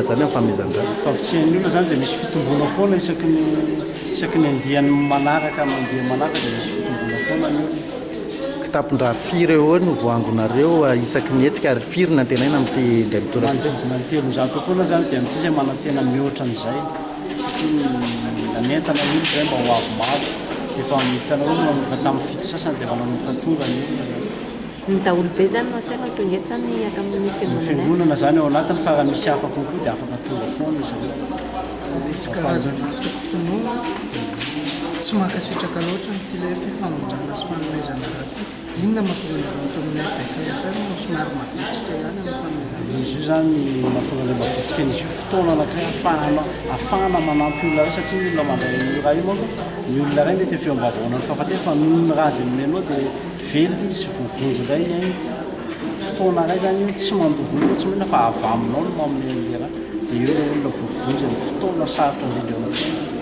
zany amin'ny famezan-drano. Favotsian'ny olona zany dia misy fitombona foana isaky ny andiany manaraka mandeha manaraka dia misy fitombona foana ny olona. Kitapon-draha firy eo no voangonareo isaky ny hetsika ary firy no antenaina amin'ity indray mitora Manodidina ny 300 foana zany dia amin'ity izay manantena mihoatra an'izay satria nanentana ny olona izay mba ho avy maro dia efa mitanao manomboka tamin'ny fito sasany dia manomboka tonga ny olona. Ny daholo be zany no asaina tonga eto zany miaka amin'ny fiangonana zany ao anatiny fa raha misy hafa konkoa dia afaka tonga foana izy ireo. Misy karazana tokotonono tsy mankasitraka loatra ny tyle fifamonjana sy fanomezana raha ty. Inona mahatonga ny baikay no somary mavitsika ihany amin'ny fanomezana. Izy io zany mahatonga ilay mavitsika izy io fotoana anankiray ahafahana manampy olona ray satria ny olona mandray io raha io manko ny olona ray mety efa eo am-bavahoana ny fahafateny fa noho ny raha izay nomenao dia velona izy voavonjy ray igny fotoana ray zany io tsy mandovolo tsy mihina fa avaminao no manome an'ilay raha dia eo ilay olona voavonjy ny fotoana sarotra indrindra eo.